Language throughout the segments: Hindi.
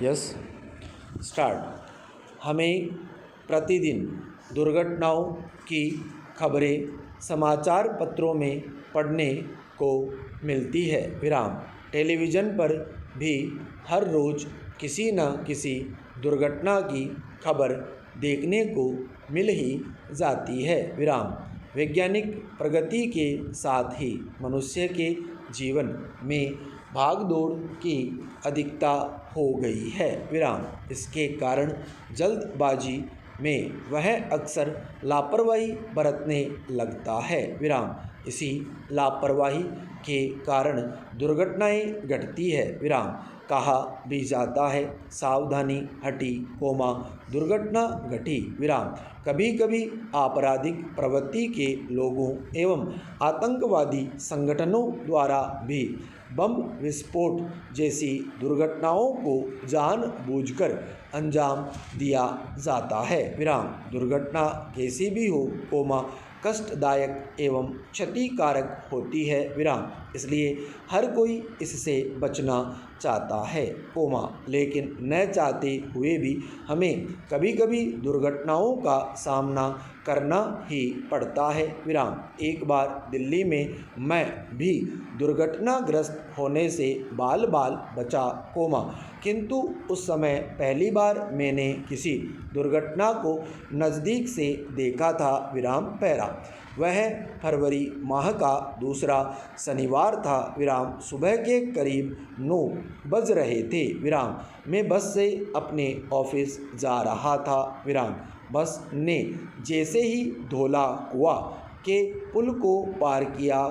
Yes start. हमें प्रतिदिन दुर्घटनाओं की खबरें समाचार पत्रों में पढ़ने को मिलती है विराम। टेलीविज़न पर भी हर रोज़ किसी न किसी दुर्घटना की खबर देखने को मिल ही जाती है विराम। वैज्ञानिक प्रगति के साथ ही मनुष्य के जीवन में भागदौड़ की अधिकता हो गई है विराम। इसके कारण जल्दबाजी में वह अक्सर लापरवाही बरतने लगता है विराम। इसी लापरवाही के कारण दुर्घटनाएं घटती है विराम। कहा भी जाता है सावधानी हटी दुर्घटना घटी विराम। कभी कभी आपराधिक प्रवृत्ति के लोगों एवं आतंकवादी संगठनों द्वारा भी बम विस्फोट जैसी दुर्घटनाओं को जानबूझकर अंजाम दिया जाता है विराम। दुर्घटना कैसी भी हो कष्टदायक एवं क्षतिकारक होती है विराम। इसलिए हर कोई इससे बचना चाहता है लेकिन न चाहते हुए भी हमें कभी कभी दुर्घटनाओं का सामना करना ही पड़ता है विराम। एक बार दिल्ली में मैं भी दुर्घटनाग्रस्त होने से बाल बाल बचा किंतु उस समय पहली बार मैंने किसी दुर्घटना को नज़दीक से देखा था विराम पैरा। वह फरवरी माह का दूसरा शनिवार था विराम। सुबह के करीब 9 बज रहे थे विराम। मैं बस से अपने ऑफिस जा रहा था विराम। बस ने जैसे ही धौला कुआं के पुल को पार किया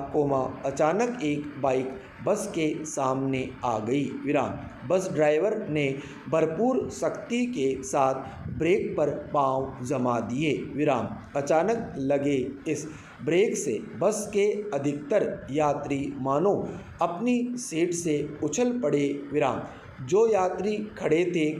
अचानक एक बाइक बस के सामने आ गई विराम। बस ड्राइवर ने भरपूर शक्ति के साथ ब्रेक पर पांव जमा दिए विराम। अचानक लगे इस ब्रेक से बस के अधिकतर यात्री मानो अपनी सीट से उछल पड़े विराम। जो यात्री खड़े थे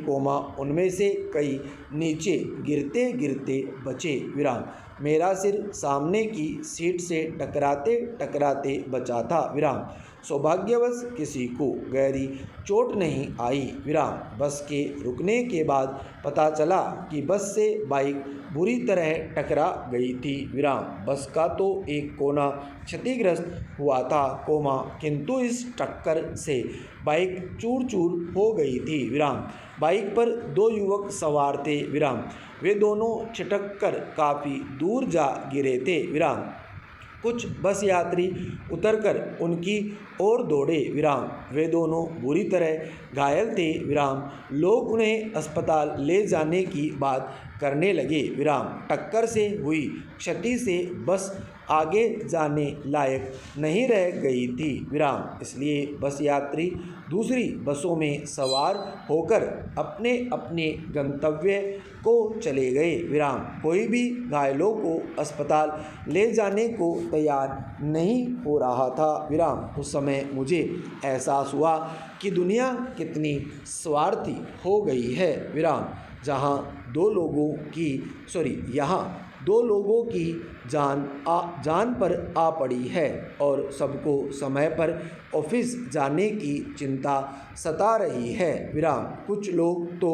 उनमें से कई नीचे गिरते गिरते बचे विराम। मेरा सिर सामने की सीट से टकराते टकराते बचा था विराम। सौभाग्यवश किसी को गहरी चोट नहीं आई विराम। बस के रुकने के बाद पता चला कि बस से बाइक बुरी तरह टकरा गई थी विराम। बस का तो एक कोना क्षतिग्रस्त हुआ था किंतु इस टक्कर से बाइक चूर चूर हो गई थी विराम। बाइक पर 2 युवक सवार थे विराम। वे दोनों छिटक कर काफ़ी दूर जा गिरे थे विराम। कुछ बस यात्री उतरकर उनकी ओर दौड़े विराम। वे दोनों बुरी तरह घायल थे विराम। लोग उन्हें अस्पताल ले जाने की बात करने लगे विराम। टक्कर से हुई क्षति से बस आगे जाने लायक नहीं रह गई थी विराम। इसलिए बस यात्री दूसरी बसों में सवार होकर अपने अपने गंतव्य को चले गए विराम। कोई भी घायलों को अस्पताल ले जाने को तैयार नहीं हो रहा था विराम। उस समय मुझे एहसास हुआ कि दुनिया कितनी स्वार्थी हो गई है विराम। यहाँ दो लोगों की जान पर आ पड़ी है और सबको समय पर ऑफिस जाने की चिंता सता रही है विराम। कुछ लोग तो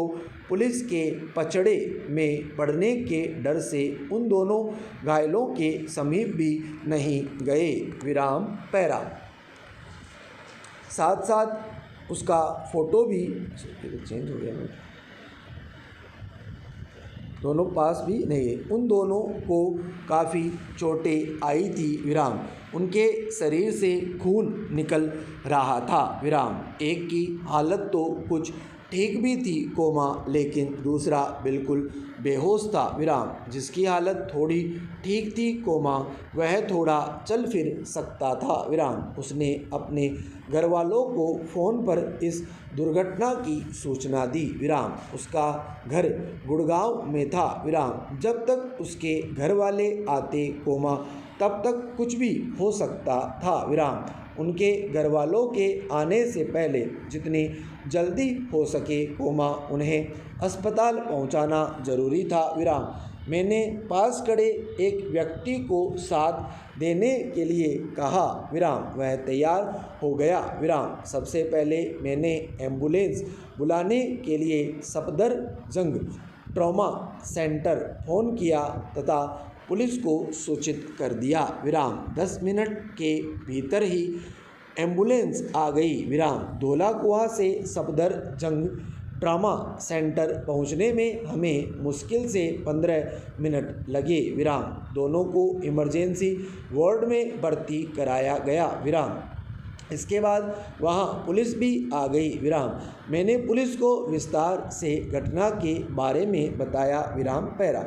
पुलिस के पचड़े में पड़ने के डर से उन दोनों घायलों के समीप भी नहीं गए विराम पैरा। साथ साथ उसका फ़ोटो भी चेंज हो गया, दोनों पास भी नहीं है। उन दोनों को काफ़ी चोटें आई थी विराम। उनके शरीर से खून निकल रहा था विराम। एक की हालत तो कुछ ठीक भी थी लेकिन दूसरा बिल्कुल बेहोश था विराम। जिसकी हालत थोड़ी ठीक थी वह थोड़ा चल फिर सकता था विराम। उसने अपने घर वालों को फ़ोन पर इस दुर्घटना की सूचना दी विराम। उसका घर गुड़गांव में था विराम। जब तक उसके घर वाले आते तब तक कुछ भी हो सकता था विराम। उनके घर वालों के आने से पहले जितनी जल्दी हो सके उन्हें अस्पताल पहुंचाना जरूरी था विराम। मैंने पास खड़े एक व्यक्ति को साथ देने के लिए कहा विराम। वह तैयार हो गया विराम। सबसे पहले मैंने एम्बुलेंस बुलाने के लिए सफदरजंग ट्रॉमा सेंटर फ़ोन किया तथा पुलिस को सूचित कर दिया विराम। 10 मिनट के भीतर ही एम्बुलेंस आ गई विराम। धौलाकुआं से सफदरजंग ट्रॉमा सेंटर पहुंचने में हमें मुश्किल से 15 मिनट लगे विराम। दोनों को इमरजेंसी वार्ड में भर्ती कराया गया विराम। इसके बाद वहां पुलिस भी आ गई विराम। मैंने पुलिस को विस्तार से घटना के बारे में बताया विराम पैरा।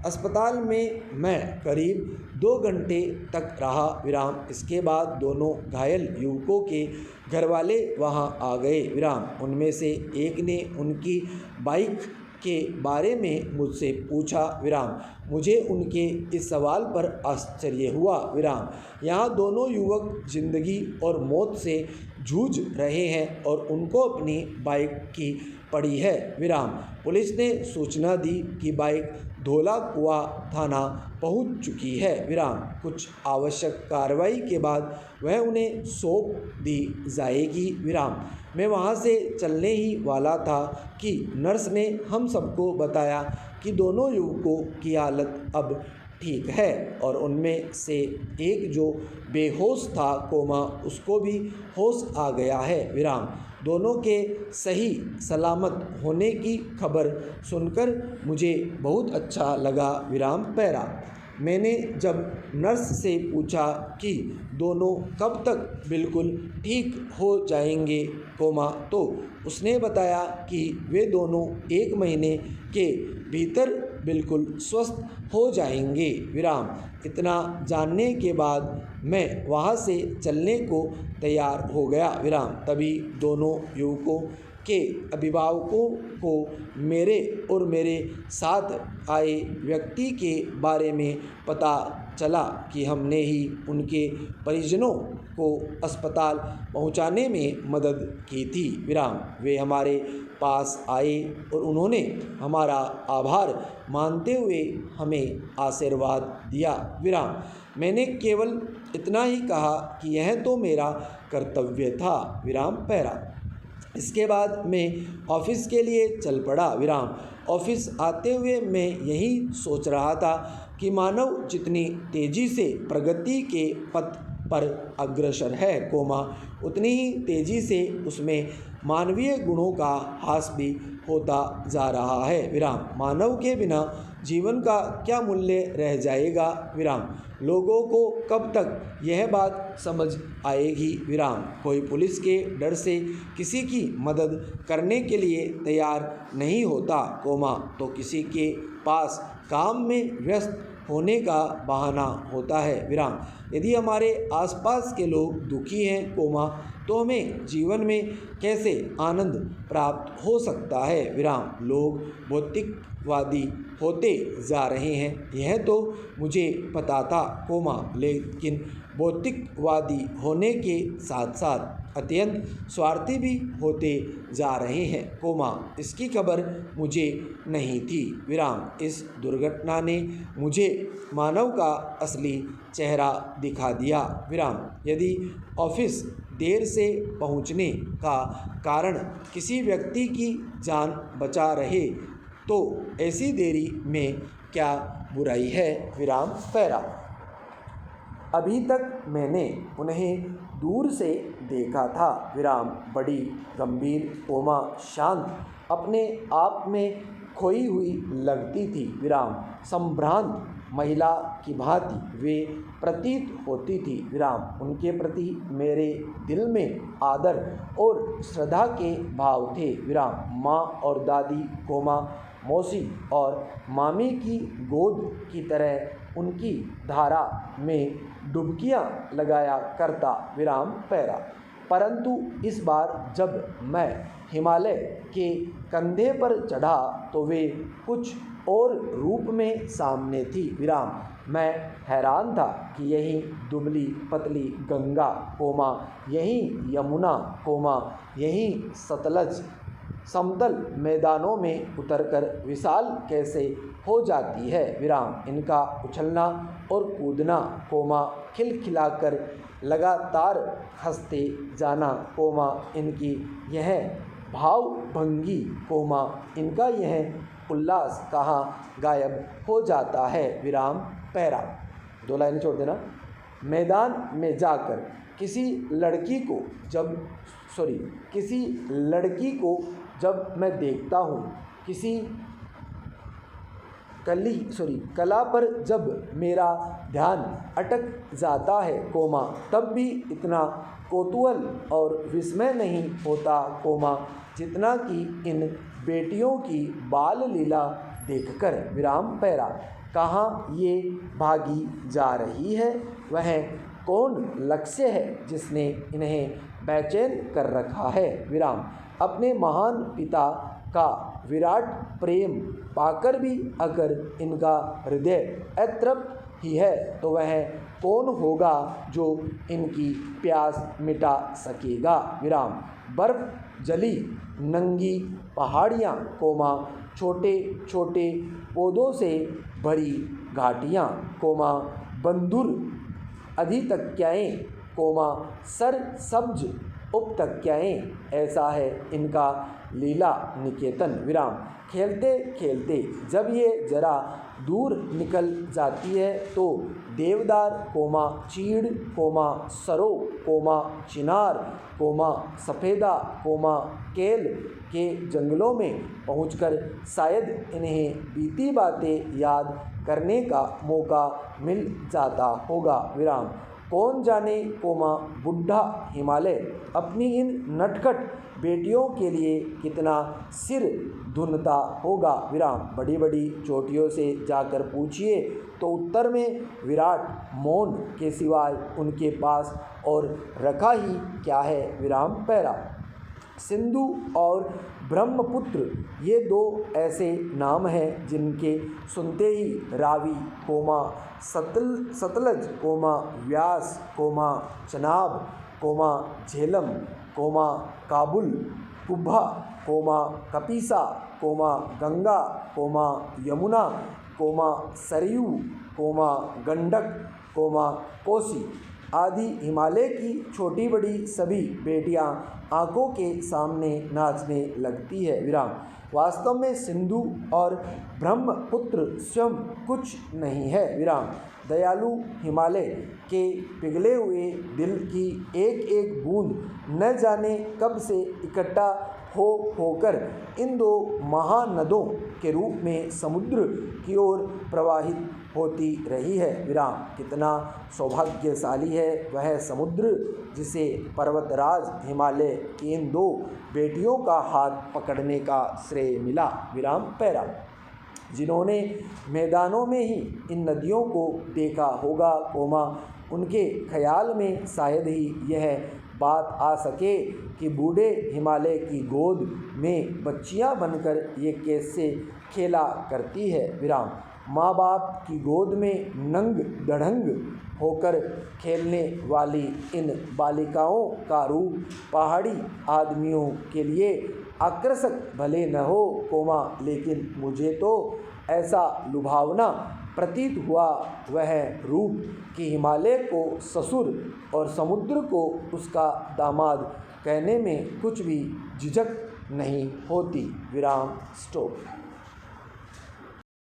अस्पताल में मैं करीब 2 घंटे तक रहा विराम। इसके बाद दोनों घायल युवकों के घरवाले वहां आ गए विराम। उनमें से एक ने उनकी बाइक के बारे में मुझसे पूछा विराम। मुझे उनके इस सवाल पर आश्चर्य हुआ विराम। यहाँ दोनों युवक जिंदगी और मौत से जूझ रहे हैं और उनको अपनी बाइक की पड़ी है विराम। पुलिस ने सूचना दी कि बाइक धौलाकुआं थाना पहुंच चुकी है विराम। कुछ आवश्यक कार्रवाई के बाद वह उन्हें सौंप दी जाएगी विराम। मैं वहां से चलने ही वाला था कि नर्स ने हम सबको बताया कि दोनों युवकों की हालत अब ठीक है और उनमें से एक जो बेहोश था कोमा, उसको भी होश आ गया है विराम। दोनों के सही सलामत होने की खबर सुनकर मुझे बहुत अच्छा लगा विराम पैरा। मैंने जब नर्स से पूछा कि दोनों कब तक बिल्कुल ठीक हो जाएंगे कोमा, तो उसने बताया कि वे दोनों 1 महीने के भीतर बिल्कुल स्वस्थ हो जाएंगे विराम। इतना जानने के बाद मैं वहाँ से चलने को तैयार हो गया विराम। तभी दोनों युवकों के अभिभावकों को मेरे और मेरे साथ आए व्यक्ति के बारे में पता चला कि हमने ही उनके परिजनों को अस्पताल पहुंचाने में मदद की थी विराम। वे हमारे पास आए और उन्होंने हमारा आभार मानते हुए हमें आशीर्वाद दिया विराम। मैंने केवल इतना ही कहा कि यह तो मेरा कर्तव्य था विराम पैरा। इसके बाद मैं ऑफिस के लिए चल पड़ा विराम। ऑफिस आते हुए मैं यही सोच रहा था कि मानव जितनी तेज़ी से प्रगति के पथ पर अग्रसर है कोमा, उतनी ही तेज़ी से उसमें मानवीय गुणों का ह्रास भी होता जा रहा है विराम। मानव के बिना जीवन का क्या मूल्य रह जाएगा विराम। लोगों को कब तक यह बात समझ आएगी विराम। कोई पुलिस के डर से किसी की मदद करने के लिए तैयार नहीं होता कोमा, तो किसी के पास काम में व्यस्त होने का बहाना होता है विराम। यदि हमारे आसपास के लोग दुखी हैं कोमा, तो हमें जीवन में कैसे आनंद प्राप्त हो सकता है विराम। लोग भौतिकवादी होते जा रहे हैं, यह तो मुझे पता था कोमा, लेकिन भौतिकवादी होने के साथ साथ अत्यंत स्वार्थी भी होते जा रहे हैं कोमा, इसकी खबर मुझे नहीं थी विराम। इस दुर्घटना ने मुझे मानव का असली चेहरा दिखा दिया विराम। यदि ऑफिस देर से पहुंचने का कारण किसी व्यक्ति की जान बचा रहे, तो ऐसी देरी में क्या बुराई है विराम पैरा। अभी तक मैंने उन्हें दूर से देखा था विराम। बड़ी गंभीर कोमा, शांत, अपने आप में खोई हुई लगती थी विराम। संभ्रांत महिला की भांति वे प्रतीत होती थी विराम। उनके प्रति मेरे दिल में आदर और श्रद्धा के भाव थे विराम। माँ और दादी कोमा, मौसी और मामी की गोद की तरह उनकी धारा में डुबकियां लगाया करता विराम पैरा। परंतु इस बार जब मैं हिमालय के कंधे पर चढ़ा तो वे कुछ और रूप में सामने थी विराम। मैं हैरान था कि यही दुबली पतली गंगा कोमा, यही यमुना कोमा, यही सतलज समतल मैदानों में उतरकर विशाल कैसे हो जाती है, विराम। इनका उछलना और कूदना, कोमा खिलखिलाकर लगातार हंसते जाना, कोमा इनकी यह भावभंगी, कोमा इनका यह उल्लास कहाँ गायब हो जाता है, विराम। पैरा, 2 लाइनें छोड़ देना। मैदान में जाकर किसी लड़की को जब मैं देखता हूँ, किसी कला पर जब मेरा ध्यान अटक जाता है, कोमा तब भी इतना कौतूहल और विस्मय नहीं होता, कोमा जितना कि इन बेटियों की बाल लीला देखकर, विराम। पैरा, कहाँ ये भागी जा रही है, वह कौन लक्ष्य है जिसने इन्हें बेचैन कर रखा है, विराम। अपने महान पिता का विराट प्रेम पाकर भी अगर इनका हृदय अतृप्त ही है तो वह कौन होगा जो इनकी प्यास मिटा सकेगा, विराम। बर्फ जली नंगी पहाड़ियाँ, कोमा छोटे छोटे पौधों से भरी घाटियाँ, कोमा बंधुर अधितक्याएँ, कोमा सर सब्ज उपतक्याएँ, ऐसा है इनका लीला निकेतन, विराम। खेलते खेलते जब ये जरा दूर निकल जाती है तो देवदार, कोमा चीड़, कोमा सरो, कोमा चिनार, कोमा सफ़ेदा, कोमा केल के जंगलों में पहुंचकर शायद इन्हें बीती बातें याद करने का मौका मिल जाता होगा, विराम। कौन जाने, कोमा बुढ़ा हिमालय अपनी इन नटखट बेटियों के लिए कितना सिर धुनता होगा, विराम। बड़ी बड़ी चोटियों से जाकर पूछिए तो उत्तर में विराट मौन के सिवाय उनके पास और रखा ही क्या है, विराम। पैरा, सिंधु और ब्रह्मपुत्र ये 2 ऐसे नाम हैं जिनके सुनते ही Ravi, comma Sutlej, comma Beas, comma Chenab, comma Jhelum, comma Kabul, Kubha, comma Kapisa, comma Ganga, comma Yamuna, comma Saryu, comma Gandak, comma Kosi आदि हिमालय की छोटी बड़ी सभी बेटियां आंखों के सामने नाचने लगती है, विराम। वास्तव में सिंधु और ब्रह्मपुत्र स्वयं कुछ नहीं है, विराम। दयालु हिमालय के पिघले हुए दिल की एक एक बूंद न जाने कब से इकट्ठा होकर इन 2 महानदों के रूप में समुद्र की ओर प्रवाहित होती रही है, विराम। कितना सौभाग्यशाली है वह समुद्र जिसे पर्वतराज हिमालय की इन 2 बेटियों का हाथ पकड़ने का श्रेय मिला, विराम। पैरा, जिन्होंने मैदानों में ही इन नदियों को देखा होगा, कोमा उनके ख्याल में शायद ही यह बात आ सके कि बूढ़े हिमालय की गोद में बच्चियां बनकर ये कैसे खेला करती है, विराम। माँ बाप की गोद में नंग दढ़ंग होकर खेलने वाली इन बालिकाओं का रूप पहाड़ी आदमियों के लिए आकर्षक भले न हो, कोमा लेकिन मुझे तो ऐसा लुभावना प्रतीत हुआ वह रूप कि हिमालय को ससुर और समुद्र को उसका दामाद कहने में कुछ भी झिझक नहीं होती, विराम। स्टॉप।